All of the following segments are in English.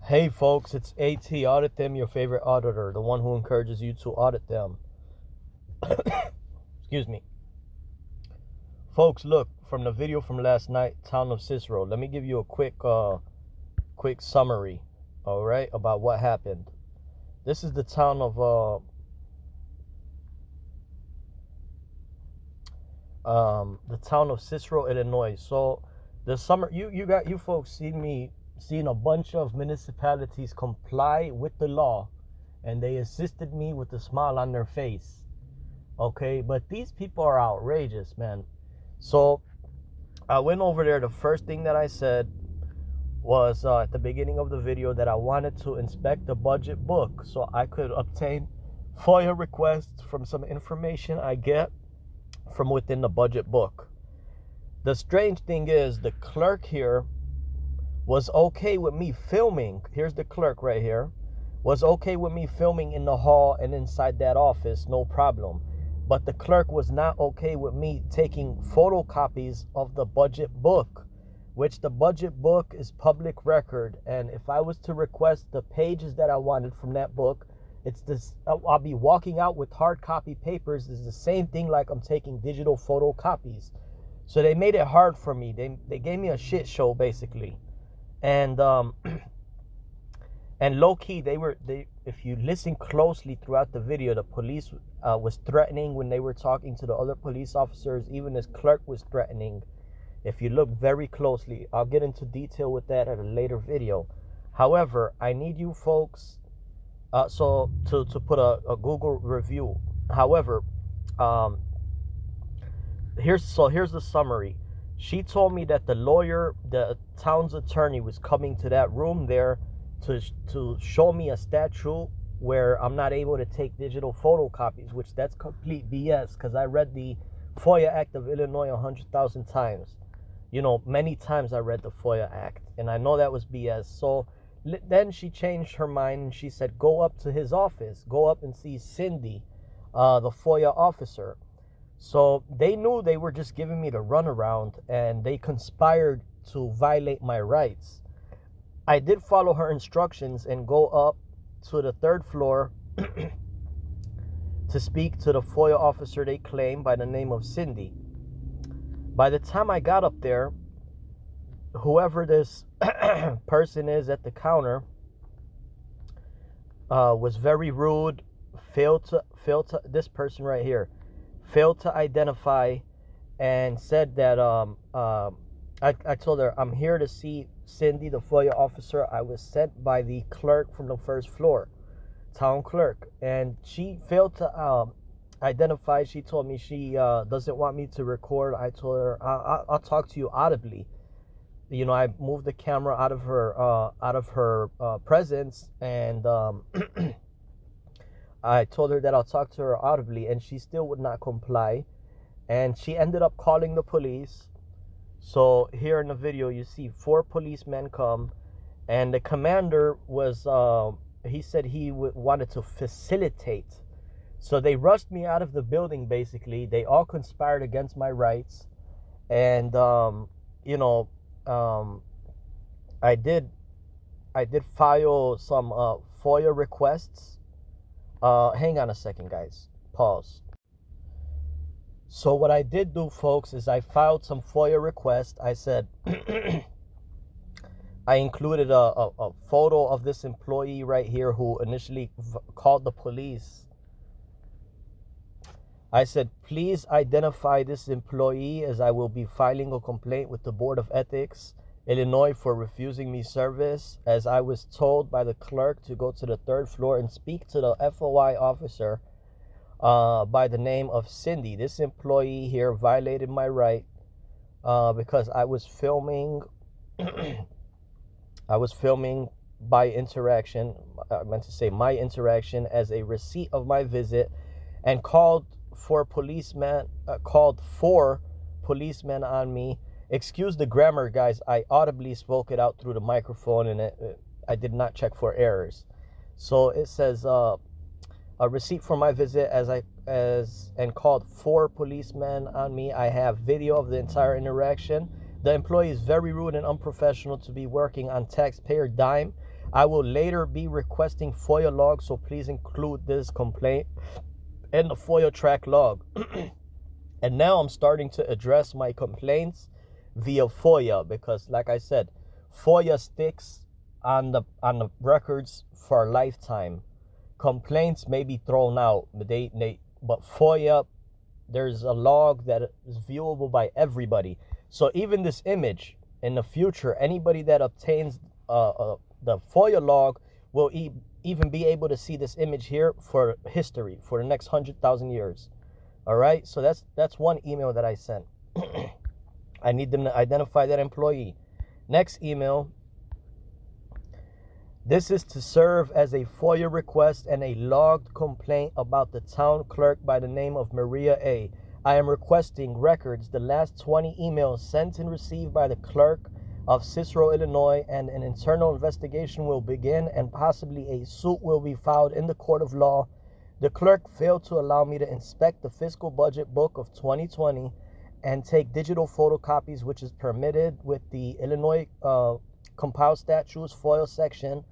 Hey folks, it's AT Audit Them, your favorite auditor, the one who encourages you to audit them. Excuse me. Folks, look, from the video from last night, town of Cicero, let me give you a quick summary, all right, about what happened. This is the town of Cicero, Illinois. So the summer you folks seen a bunch of municipalities comply with the law, and they assisted me with a smile on their face. Okay, but these people are outrageous, man. So I went over there. The first thing that I said was at the beginning of the video that I wanted to inspect the budget book so I could obtain FOIA requests from some information I get from within the budget book. The strange thing is the clerk here was okay with me filming. Here's the clerk right here. Was okay with me filming in the hall and inside that office, no problem. But the clerk was not okay with me taking photocopies of the budget book, which the budget book is public record. And if I was to request the pages that I wanted from that book, it's this, I'll be walking out with hard copy papers. It's the same thing like I'm taking digital photocopies. So they made it hard for me. They gave me a shit show basically. And and low key, if you listen closely throughout the video, the police was threatening when they were talking to the other police officers. Even this clerk was threatening. If you look very closely, I'll get into detail with that at a later video. However, I need you folks so to put a Google review. However, here's the summary. She told me that the lawyer, the town's attorney, was coming to that room there to show me a statute where I'm not able to take digital photocopies, which that's complete BS, because I read the FOIA Act of Illinois 100,000 times. You know, many times I read the FOIA Act, and I know that was BS. So then she changed her mind, and she said, go up to his office, go up and see Cindy, the FOIA officer. So they knew they were just giving me the runaround, and they conspired to violate my rights. I did follow her instructions and go up to the third floor to speak to the FOIA officer they claim by the name of Cindy. By the time I got up there, whoever this person is at the counter was very rude, failed to this person right here failed to identify, and said that I told her I'm here to see Cindy, the FOIA officer. I was sent by the clerk from the first floor, town clerk, and she failed to identify. She told me she doesn't want me to record. I told her I'll talk to you audibly. You know, I moved the camera out of her presence, and I told her that I'll talk to her audibly, and she still would not comply, and she ended up calling the police. So here in the video you see 4 policemen come, and the commander was he said he wanted to facilitate. So they rushed me out of the building basically. They all conspired against my rights, and you know, I did file some FOIA requests. Hang on a second, guys. Pause. So what I did do, folks, is I filed some FOIA requests. I said I included a photo of this employee right here who initially called the police. I said, please identify this employee, as I will be filing a complaint with the Board of Ethics, Illinois, for refusing me service, as I was told by the clerk to go to the third floor and speak to the FOI officer by the name of Cindy. This employee here violated my right because I was filming by interaction. I meant to say my interaction as a receipt of my visit, and called 4 policemen on me. Excuse the grammar, guys. I audibly spoke it out through the microphone, and I did not check for errors. So it says a receipt for my visit and called 4 policemen on me. I have video of the entire interaction. The employee is very rude and unprofessional to be working on taxpayer dime. I will later be requesting FOIA log, so please include this complaint in the FOIA track log. And now I'm starting to address my complaints via FOIA because, like I said, FOIA sticks on the records for a lifetime. Complaints may be thrown out, but FOIA, there's a log that is viewable by everybody. So even this image, in the future, anybody that obtains the FOIA log will even be able to see this image here for history for the next 100,000 years. All right, so that's one email that I sent. I need them to identify that employee. Next email. This is to serve as a FOIA request and a logged complaint about the town clerk by the name of Maria A. I am requesting records the last 20 emails sent and received by the clerk of Cicero, Illinois, and an internal investigation will begin and possibly a suit will be filed in the court of law. The clerk failed to allow me to inspect the fiscal budget book of 2020 and take digital photocopies, which is permitted with the Illinois compiled statutes FOIA section.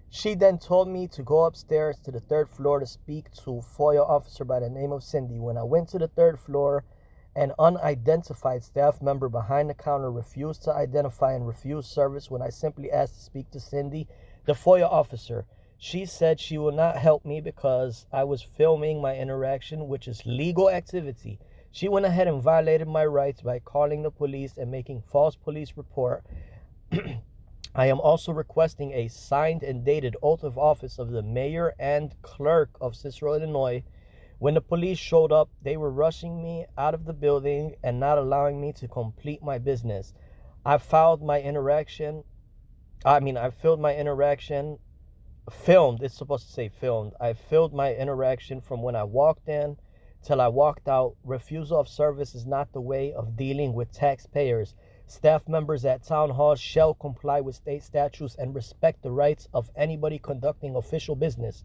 She then told me to go upstairs to the third floor to speak to a FOIA officer by the name of Cindy. When I went to the third floor, an unidentified staff member behind the counter refused to identify and refused service when I simply asked to speak to Cindy, the FOIA officer. She said she will not help me because I was filming my interaction, which is legal activity. She went ahead and violated my rights by calling the police and making false police report. I am also requesting a signed and dated oath of office of the mayor and clerk of Cicero, Illinois. When the police showed up, they were rushing me out of the building and not allowing me to complete my business. I filmed my interaction. Filmed, it's supposed to say filmed. I filmed my interaction from when I walked in till I walked out. Refusal of service is not the way of dealing with taxpayers. Staff members at town halls shall comply with state statutes and respect the rights of anybody conducting official business.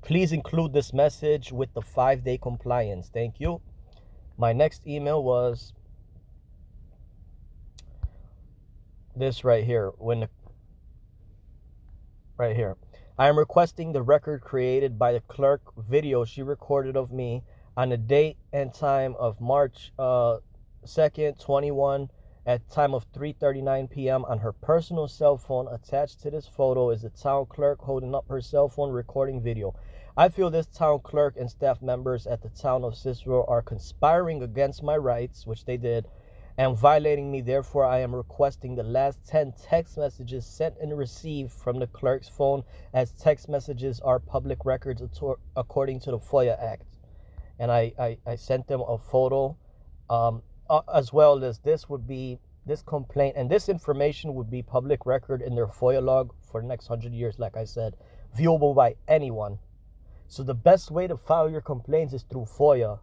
Please include this message with the 5-day compliance. Thank you. My next email was this right here. Right here. I am requesting the record created by the clerk video she recorded of me on the date and time of March 2nd, 21 at time of 3:39 p.m. on her personal cell phone. Attached to this photo is the town clerk holding up her cell phone recording video. I feel this town clerk and staff members at the town of Cicero are conspiring against my rights, which they did, and violating me. Therefore, I am requesting the last 10 text messages sent and received from the clerk's phone, as text messages are public records according to the FOIA Act. And I sent them a photo, as well as this complaint, and this information would be public record in their FOIA log for the next 100 years, like I said, viewable by anyone. So the best way to file your complaints is through FOIA.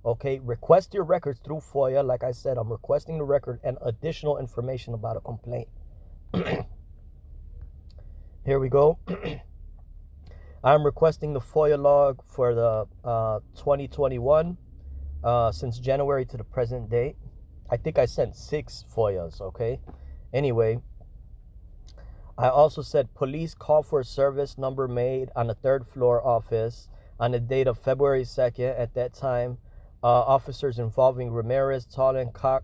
Okay, request your records through FOIA. Like I said, I'm requesting the record and additional information about a complaint. Here we go. I'm requesting the FOIA log for the 2021 since January to the present date. I think I sent 6 FOIAs, okay? Anyway, I also said police call for service number made on the 3rd floor office on the date of February 2nd. At that time, officers involving Ramirez, Tolan, Koch,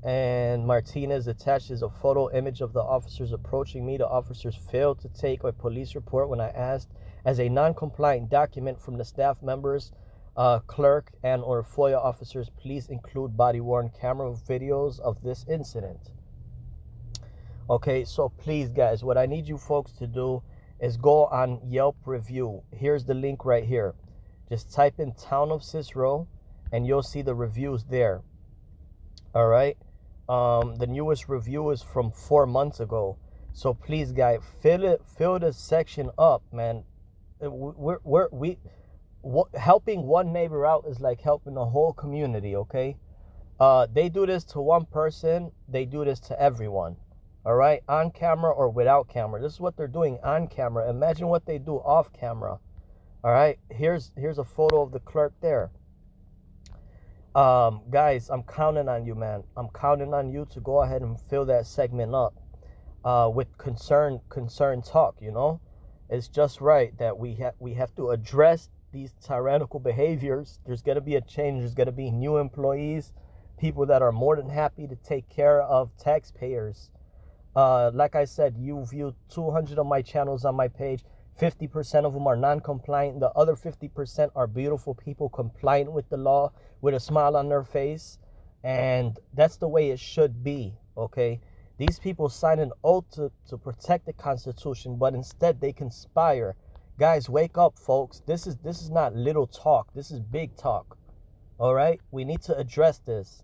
and Martinez attached is a photo image of the officers approaching me. The officers failed to take a police report when I asked. As a non-compliant document from the staff members, clerk, and or FOIA officers, please include body-worn camera videos of this incident. Okay, so please, guys, what I need you folks to do is go on Yelp review. Here's the link right here. Just type in Town of Cicero, and you'll see the reviews there. All right. The newest review is from 4 months ago. So please, guys, fill this section up, man. Helping one neighbor out is like helping the whole community. Okay. They do this to one person. They do this to everyone. All right. On camera or without camera. This is what they're doing on camera. Imagine what they do off camera. All right. Here's a photo of the clerk there. Guys, I'm counting on you, man. I'm counting on you to go ahead and fill that segment up. with concern talk. You know, it's just right that we have to address these tyrannical behaviors. There's going to be a change. There's going to be new employees, people that are more than happy to take care of taxpayers. Like I said, you viewed 200 of my channels on my page. 50% of them are non-compliant. The other 50% are beautiful people compliant with the law with a smile on their face. And that's the way it should be, okay? These people sign an oath to protect the Constitution, but instead they conspire. Guys, wake up, folks. This is not little talk. This is big talk, all right? We need to address this.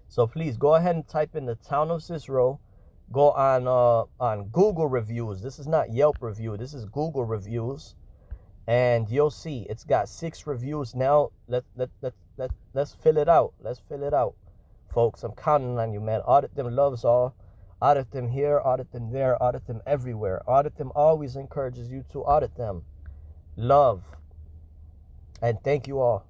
So please go ahead and type in the town of Cicero. Go on Google reviews. This is not Yelp review. This is Google reviews, and you'll see it's got 6 reviews now. Let's fill it out. Let's fill it out, folks. I'm counting on you, man. Audit Them loves all. Audit Them here. Audit Them there. Audit Them everywhere. Audit Them always encourages you to audit them. Love, and thank you all.